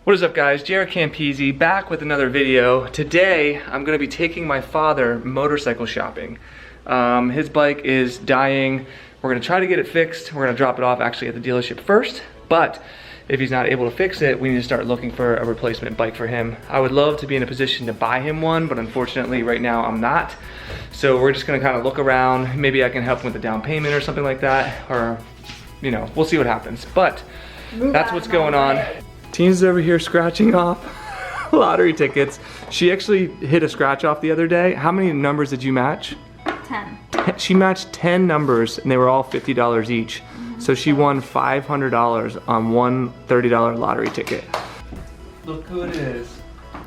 What is up, guys? JaretCampisi back with another video. Today I'm going to be taking my father motorcycle shopping. His bike is dying. We're going to try to get it fixed. We're going to drop it off actually at the dealership first, but if he's not able to fix it, we need to start looking for a replacement bike for him. I would love to be in a position to buy him one, but unfortunately right now I'm not. So we're just going to kind of look around. Maybe I can help him with the down payment or something like that, or you know, we'll see what happens. But that's what's going on. Tina's over here scratching off lottery tickets. She actually hit a scratch off the other day. How many numbers did you match? 10. She matched 10 numbers and they were all $50 each. So she won $500 on one $30 lottery ticket. Look who it is.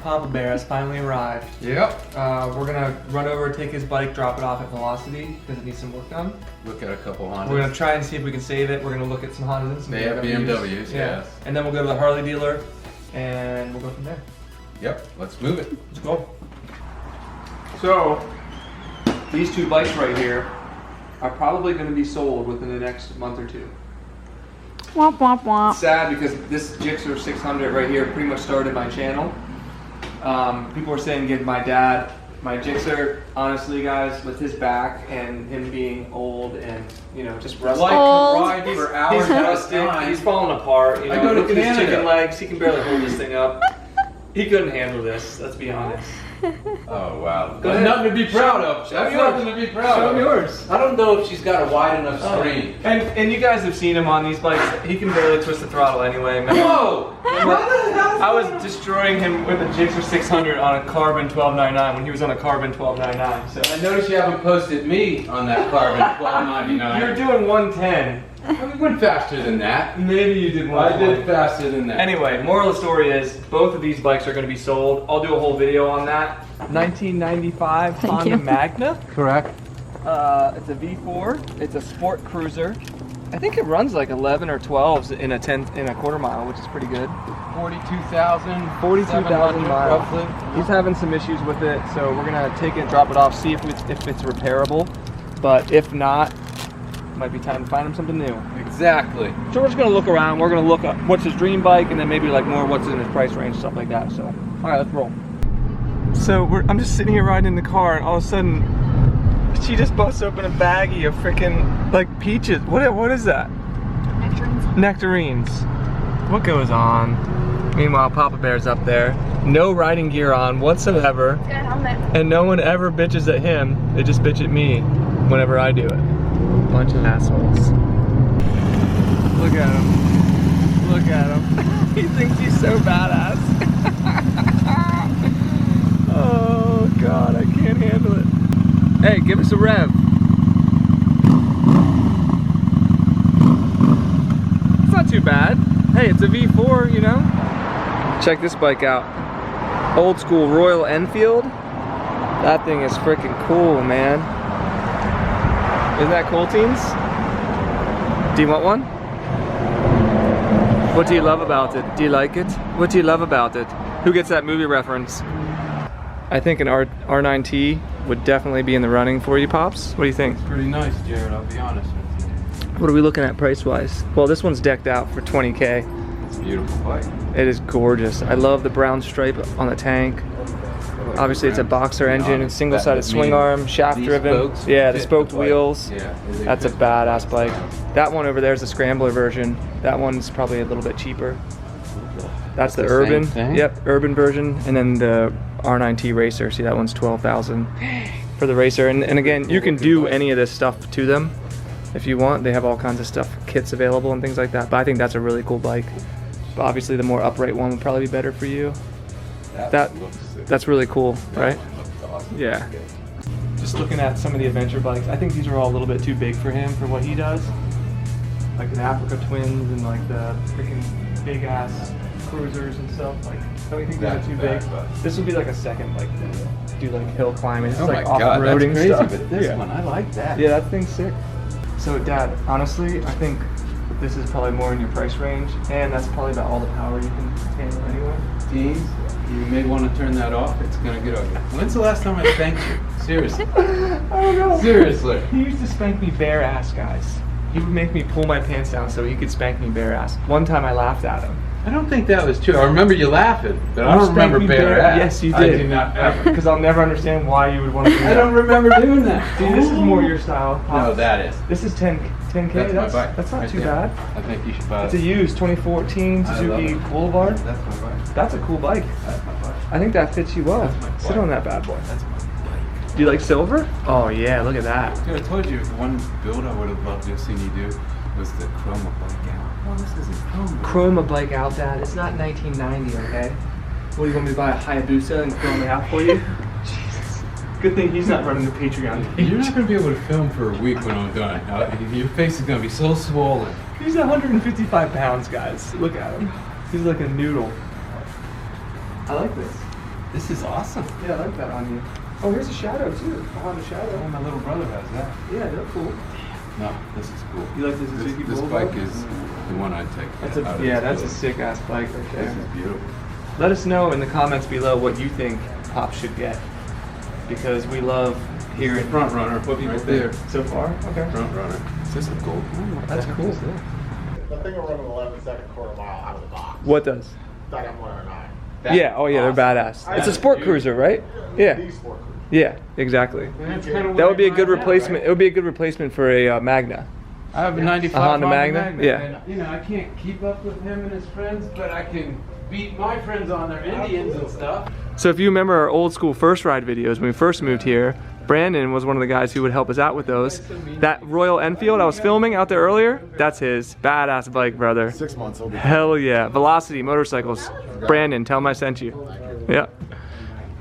Papa Bear has finally arrived. Yep. We're gonna run over, take his bike, drop it off at Velocity because it needs some work done. Look at a couple Hondas. We're gonna try and see if we can save it. We're gonna look at some Hondas and some They have BMWs, yes. And then we'll go to the Harley dealer and we'll go from there. Yep, let's move it. Let's go. So, these two bikes right here are probably gonna be sold within the next month or two. Womp womp womp. It's sad because this Gixxer 600 right here pretty much started my channel. People were saying give my dad my Gixxer. Honestly, guys, with his back and him being old and you know just rusty, Like to ride for hours he's at a rustic. time. He's falling apart. You know, I go to look at his Canada. chicken legs. He can barely hold this thing up. He couldn't handle this. Let's be honest. Oh wow. Go ahead. Nothing to be proud of. Show That's yours. nothing to be proud Show of. yours. I don't know if she's got a wide enough screen. And you guys have seen him on these bikes. He can barely twist the throttle anyway. Whoa! I was destroying him with a Gixxer 600 on a Carbon 1299 when he was on a Carbon 1299. So I noticed you haven't posted me on that Carbon 1299. you're doing 110. We went faster than that. Maybe you did I 120. did faster than that. Anyway, moral of the story is both of these bikes are going to be sold. I'll do a whole video on that. 1995 Honda Magna. Correct. It's a V4. It's a sport cruiser. I think it runs like 11 or 12s in a quarter mile, which is pretty good. 42,000. 42,000 miles. roughly. He's having some issues with it, so we're gonna take it, drop it off, see if it's repairable. But if not, might be time to find him something new. Exactly. So we're just gonna look around. We're gonna look up what's his dream bike, and then maybe like more what's in his price range, stuff like that. So, all right, let's roll. So I'm just sitting here riding in the car, and all of a sudden, she just busts open a baggie of freaking like peaches. What is that? Nectarines. Nectarines. What goes on? Meanwhile, Papa Bear's up there. No riding gear on whatsoever. He's got a helmet. And no one ever bitches at him. They just bitch at me whenever I do it. Bunch of assholes. Look at him. Look at him. He thinks he's so badass. Oh God, I can't handle it. Hey, give us a rev. It's not too bad. Hey, it's a V4, you know? Check this bike out. Old school Royal Enfield. That thing is freaking cool, man. Isn't that cool, teens? Do you want one? What do you love about it? Do you like it? What do you love about it? Who gets that movie reference? I think an R9T would definitely be in the running for you, Pops. What do you think? It's pretty nice, Jared, I'll be honest with you. What are we looking at price-wise? Well, this one's decked out for 20K. It's a beautiful bike. It is gorgeous. I love the brown stripe on the tank. Obviously, it's a boxer engine, and single-sided swing arm, shaft-driven. Yeah, the spoked wheels. Yeah, That's a badass bike. That one over there is the scrambler version. That one's probably a little bit cheaper. That's the the urban. same thing? Yep, urban version, and then the R9T Racer. See, that one's 12,000 for the Racer. And again, you can do any of this stuff to them if you want. They have all kinds of stuff, kits available and things like that. But I think that's a really cool bike. But obviously, the more upright one would probably be better for you. That's really cool, right? Awesome. Yeah. Just looking at some of the adventure bikes, I think these are all a little bit too big for him for what he does. Like the Africa Twins and like the freaking big ass cruisers and stuff. Like, don't you think these are too big? This would be like a second bike to do like hill climbing. It's Oh like my God, that's off-roading crazy, stuff. but this Yeah. one, I like that. Yeah, that thing's sick. So Dad, honestly, I think this is probably more in your price range, and that's probably about all the power you can handle anyway. Teens, you may want to turn that off. It's going to get ugly. When's the last time I spanked you? Seriously. I don't know. Seriously. He used to spank me bare ass, guys. He would make me pull my pants down so he could spank me bare ass. One time I laughed at him. I don't think that was true. I remember you laughing, but I don't remember bare ass. Yes, you I did. do not ever. Because I'll never understand why you would want to do that. I don't remember doing that. Dude, this is more your style. No, that is. This is 10K. That's my bike. That's not right too there. bad. I think you should buy It's it. a used 2014 I love Suzuki it. Boulevard. That's my bike. That's a cool bike. That's my bike. I think that fits you well. That's my Sit bike. on that bad boy. That's my bike. Do you like silver? Oh yeah, look at that. Dude, I told you one build I would have loved to have seen you do was the chroma bike out. Oh, this isn't chroma. Chroma bike out, Dad. It's not 1990, okay? What, do you want me to buy a Hayabusa and chrome it out for you? Jesus. Good thing he's not running the Patreon page. You're not going to be able to film for a week when I'm done. Your face is going to be so swollen. He's 155 pounds, guys. Look at him. He's like a noodle. I like this. This is awesome. Yeah, I like that on you. Oh, here's a shadow too. I want a Oh, shadow. my little brother has that. Yeah, they're cool. No, this is cool. You like the Suzuki This Boulevard? bike is the one I'd take. That's out of a, yeah, this that's a building. sick ass bike right there. This is beautiful. Let us know in the comments below what you think Pop should get, because we love hearing Front runner. what people right think there. so far. Okay, Front runner. Is this a gold one? What that's the heck cool. is that? The thing will run an 11-second quarter mile out of the box. What does? That M109. Yeah. Oh yeah, they're badass. It's a sport cruiser, right? Yeah. The sport cruiser. Yeah. Exactly. And that's kinda what That would I be a drive good now, replacement. right? It would be a good replacement for a Magna. I have a 95 A Honda Magna? Yeah. And, you know, I can't keep up with him and his friends, but I can beat my friends on their Indians and stuff. So if you remember our old school first ride videos when we first moved here, Brandon was one of the guys who would help us out with those. That Royal Enfield I was filming out there earlier, that's his badass bike, brother. 6 months will be. Hell yeah. Velocity Motorcycles. Brandon, tell him I sent you. Yeah.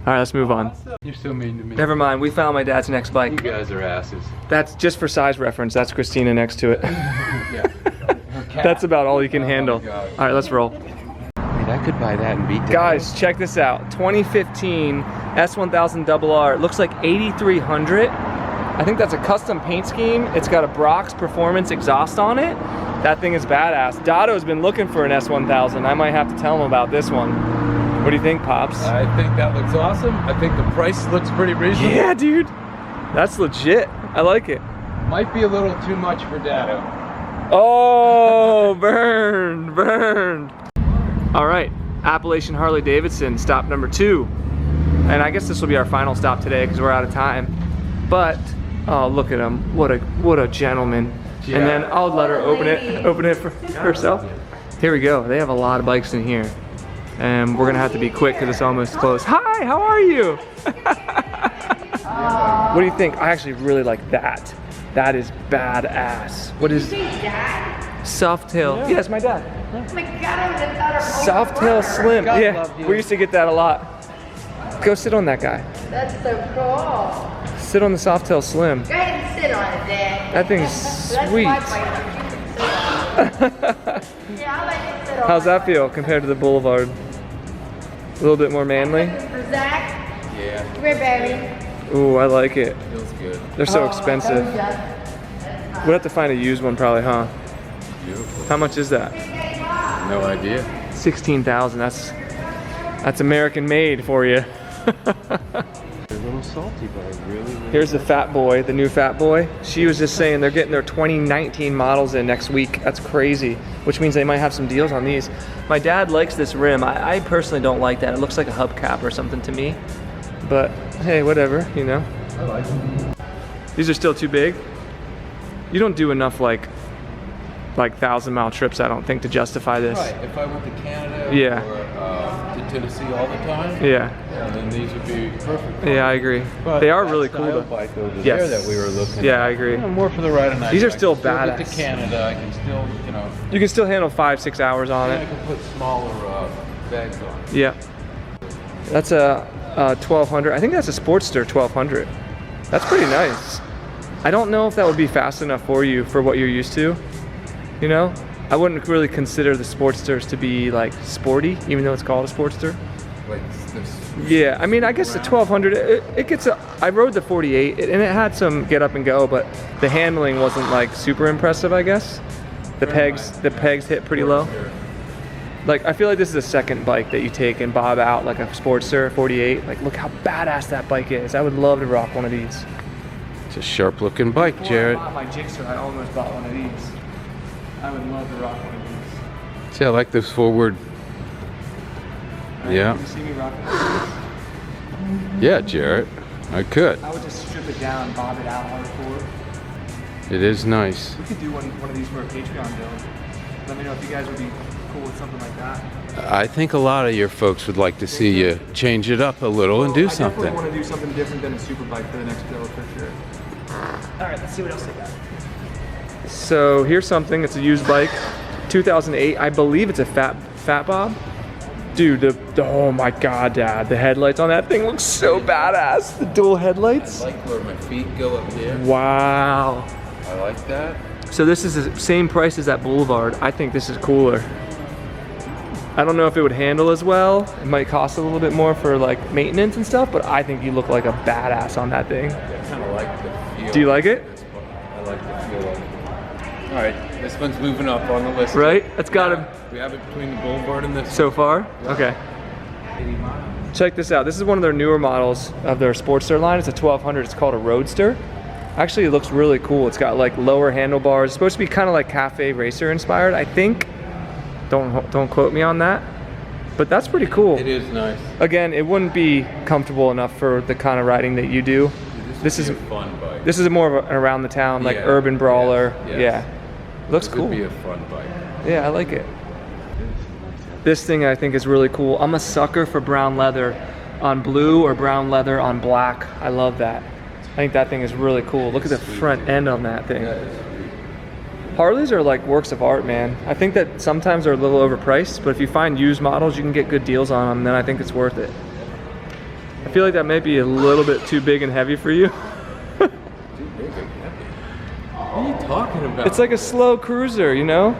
All right, let's move on. You're so mean to me. Never mind, we found my dad's next You bike. guys are asses. That's just for size reference. That's Christina next to it. Yeah. Her cat. That's about all you can handle. my God. All right, let's roll. Wait, I could buy that and beat that. Guys, check this out. 2015 S1000RR. It looks like 8300. I think that's a custom paint scheme. It's got a Brox Performance exhaust on it. That thing is badass. Dado's been looking for an S1000. I might have to tell him about this one. What do you think, Pops? I think that looks awesome. I think the price looks pretty reasonable. Yeah, dude. That's legit. I like it. Might be a little too much for Dado. Oh, burned, burned. All right, Appalachian Harley-Davidson, stop number 2. And I guess this will be our final stop today because we're out of time. But, oh, look at him. What a gentleman. Yeah. And then I'll let her open it for herself. Here we go. They have a lot of bikes in here. And we're gonna have to be quick because it's almost closed. Hi, how are you? What do you think? I actually really like that. That is badass. What is Softail? Yeah. Yes, my dad. Oh my god, I would have thought of Softail Slim. God Yeah, loved you. we used to get that a lot. Go sit on that guy. That's so cool. Sit on the Softail Slim. Go ahead and sit on it, Dad. That thing's That's sweet. my bike, but you can sit on it. Yeah, I like to sit on How's my that feel compared to the Boulevard? A little bit more manly? bike. For Zach, Yeah, come here, baby. Ooh, I like it. feels good. They're so expensive. We'd have to find a used one probably, huh? Beautiful. How much is that? No idea. 16,000. That's American made for you. They're a little salty, but I really Here's the Fat Boy, the new Fat Boy. She was just saying they're getting their 2019 models in next week. That's crazy, which means they might have some deals on these. My dad likes this rim. I personally don't like that. It looks like a hubcap or something to me. But hey, whatever, you know. I like them. These are still too big. You don't do enough like 1,000-mile trips, I don't think, to justify this. Right, if I went to Canada Yeah. or to Tennessee all the time, Yeah, then these would be perfect. yeah, I agree. But They are that really style cool though. bike over Yes. there that we were looking Yeah, at. I agree. You know, more for the ride of night. These are I can still Get badass. to Canada, I can still, you know, You can still handle 5-6 hours on I it. can put smaller bags on. Yeah. That's a 1200. I think that's a Sportster 1200. That's pretty nice. I don't know if that would be fast enough for you for what you're used to. You know? I wouldn't really consider the Sportsters to be like sporty, even though it's called a Sportster. Like this. Yeah, I mean, I guess the 1200, it gets I rode the 48 and it had some get up and go, but the handling wasn't like super impressive, I guess. The pegs hit pretty low. Like, I feel like this is a second bike that you take and bob out like a Sportster 48. Like, look how badass that bike is. I would love to rock one of these. It's a sharp looking bike, Jared. Before I bought my Gixxer, I almost bought one of these. I would love to rock one of these. See, I like those forward Right? Yeah. You see me rocking this? Yeah, Jarrett. I could. I would just strip it down, bob it out hardcore. It is nice. We could do one of these for a Patreon build. Let me know if you guys would be cool with something like that. I think a lot of your folks would like to see you change it up a little and do I something. definitely want to do something different than a super bike for the next build for sure. All right, let's see what else they got. So here's something. It's a used bike, 2008. I believe it's a Fat Bob. Dude, oh my God, Dad, the headlights on that thing look so badass. The dual headlights. I like where my feet go up here. Wow. I like that. So this is the same price as that Boulevard. I think this is cooler. I don't know if it would handle as well. It might cost a little bit more for like maintenance and stuff, but I think you look like a badass on that thing. I kind of like the feel. Do you like it? I like the feel of it. All right, this one's moving up on the list. Right? It's got to. We have it between the Boulevard and this. So far? Okay. Check this out. This is one of their newer models of their Sportster line. It's a 1200. It's called a Roadster. Actually, it looks really cool. It's got like lower handlebars. It's supposed to be kind of like Cafe Racer inspired, I think. Don't quote me on that. But that's pretty cool. It is nice. Again, it wouldn't be comfortable enough for the kind of riding that you do. This is a fun bike. This is more of an around the town, like Yeah. urban brawler. Yes. Yeah. Looks This cool. would be a fun bike. Yeah, I like it. This thing I think is really cool. I'm a sucker for brown leather on blue or brown leather on black. I love that. I think that thing is really cool. Look at the front end on that thing. Harleys are like works of art, man. I think that sometimes they're a little overpriced, but if you find used models, you can get good deals on them, then I think it's worth it. I feel like that may be a little bit too big and heavy for you. Too big and heavy. What are you talking about? It's like a slow cruiser, you know?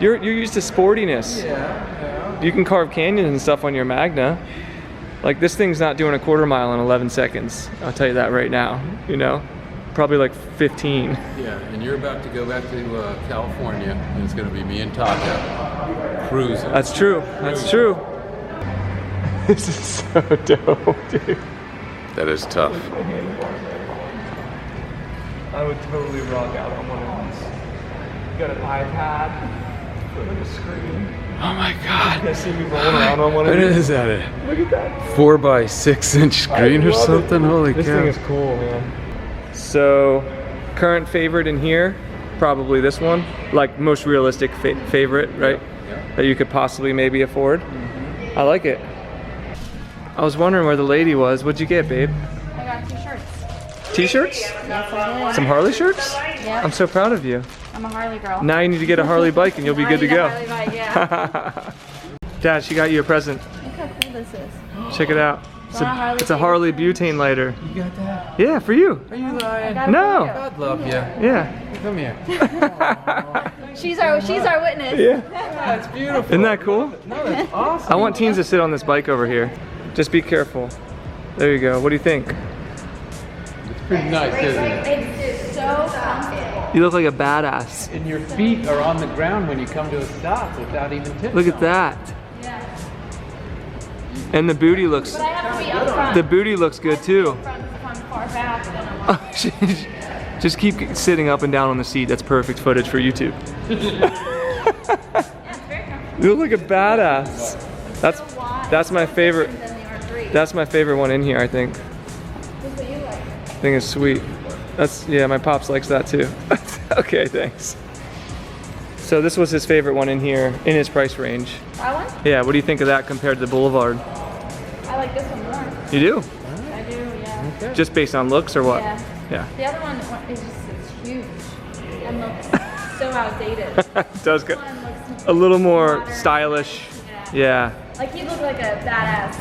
You're used to sportiness. Yeah. You can carve canyons and stuff on your Magna. Like this thing's not doing a quarter mile in 11 seconds. I'll tell you that right now, you know? Probably like 15. Yeah, and you're about to go back to California, and it's going to be me and Taka cruising. That's true. That's true. This is so dope, dude. That is tough. I would totally rock out on one of these. You got an iPad, put like a screen. Oh my God. You see me rolling around on one of What these. is that? Look at that. 4x6 screen or love it. something? Holy This cow. thing is cool, man. So, current favorite in here, probably this one. Like most realistic favorite, right? Yeah. That you could possibly maybe afford. I like it. I was wondering where the lady was. What'd you get, babe? I got 2 shirts. T-shirts? Yes, I did. Some Harley shirts? Yeah. I'm so proud of you. I'm a Harley girl. Now you need to get a Harley bike and you'll be good to go. Harley bike, yeah. Dad, she got you a present. Look how cool this is. Check it out. It's a Harley butane lighter. You got that? Yeah, for you. Are you I lying? got it No. for God love you. Yeah. Come here. you. She's our witness. Yeah. That's beautiful. Isn't that cool? No, that's awesome. I want teens to sit on this bike over here. Just be careful. There you go. What do you think? It's pretty nice, isn't it? It's so comfortable. You look like a badass. And your feet are on the ground when you come to a stop without even tipping. Look at that. Yeah. And the booty looks. But I have to be up front. The booty looks good too. Up front, if I'm far back, then I'm like, Just keep sitting up and down on the seat. That's perfect footage for YouTube. yeah, it's very comfortable. You look like a badass. That's my favorite. Than the R3. That's my favorite one in here, I think. That's what you like. I think it's sweet. Yeah, my pops likes that too. Okay, thanks. So this was his favorite one in here, in his price range. That one? Yeah, what do you think of that compared to the Boulevard? I like this one more. You do? I do, yeah. Okay. Just based on looks or what? Yeah. Yeah. The other one is just, it's huge and looks so outdated. It does This go one looks a little more modern. stylish. Yeah. Yeah. Like you look like a badass.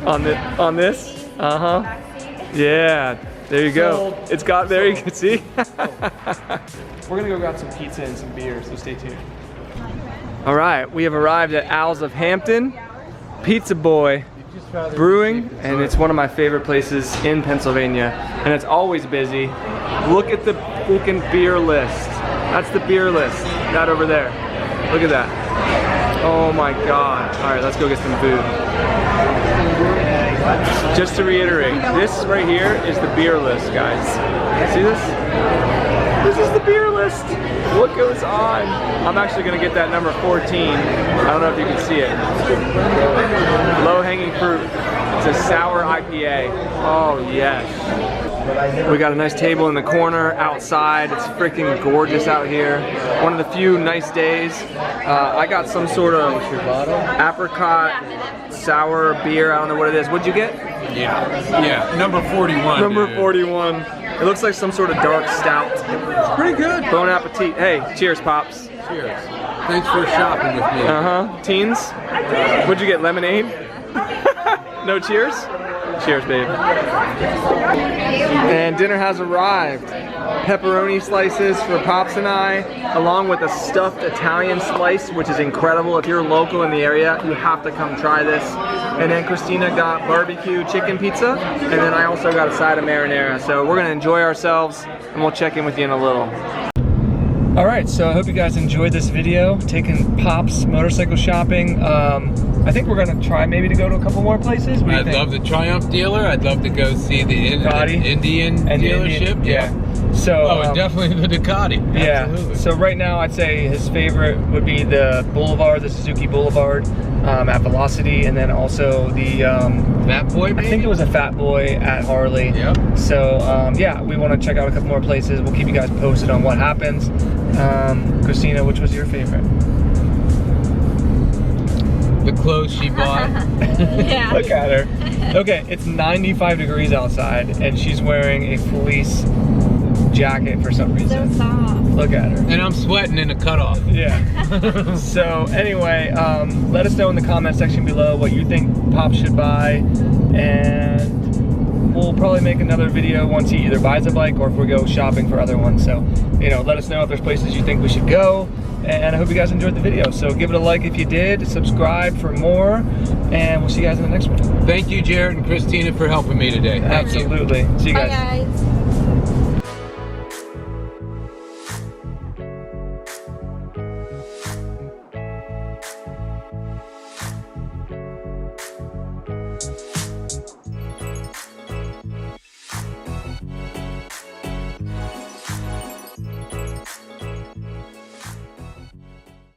On this? Uh-huh. Backseat. Yeah. There you go. It's got there. You can see. We're gonna go grab some pizza and some beer, so stay tuned. All right, we have arrived at Owls of Hampton, Pizza Boy Brewing, and it's one of my favorite places in Pennsylvania, and it's always busy. Look at the freaking beer list. That's the beer list. That over there. Look at that. Oh my God. All right, let's go get some food. Just to reiterate, this right here is the beer list, guys. See this? This is the beer list. What goes on? I'm actually gonna get that number 14. I don't know if you can see it. Low hanging a sour IPA. Oh yes. We got a nice table in the corner outside. It's freaking gorgeous out here. One of the few nice days. I got some sort of apricot sour beer. I don't know what it is. What'd you get? Yeah, number 41. Number dude. 41. It looks like some sort of dark stout. It's pretty good. Bon appetit. Hey, cheers, Pops. Cheers. Thanks for shopping with me. Uh-huh. Teens? What'd you get, lemonade? No cheers? Cheers, babe. And dinner has arrived. Pepperoni slices for Pops and I, along with a stuffed Italian slice, which is incredible. If you're local in the area, you have to come try this. And then Christina got barbecue chicken pizza, and then I also got a side of marinara. So we're gonna enjoy ourselves, and we'll check in with you in a little. All right, so I hope you guys enjoyed this video, taking Pops motorcycle shopping. I think we're gonna try maybe to go to a couple more places. What do you I'd think? love the Triumph dealer. I'd love to go see the Ducati? Indian And the dealership. yeah. So Oh, and definitely the Ducati. yeah. Absolutely. So right now, I'd say his favorite would be the Boulevard, the Suzuki Boulevard at Velocity, and then also the Fat Boy, I maybe? think it was a Fat Boy at Harley. Yep. So yeah, we want to check out a couple more places. We'll keep you guys posted on what happens. Christina, which was your favorite? The clothes she bought. Yeah. Look at her. Okay, it's 95 degrees outside, and she's wearing a fleece jacket for some So reason. soft. Look at her. And I'm sweating in a cutoff. Yeah. So anyway, let us know in the comment section below what you think Pop should buy, and we'll probably make another video once he either buys a bike or if we go shopping for other ones. So, you know, let us know if there's places you think we should go, and I hope you guys enjoyed the video. So give it a like if you did, subscribe for more, and we'll see you guys in the next one. Thank you, Jared and Christina, for helping me today. Thank you. Absolutely. See you Bye, guys. guys.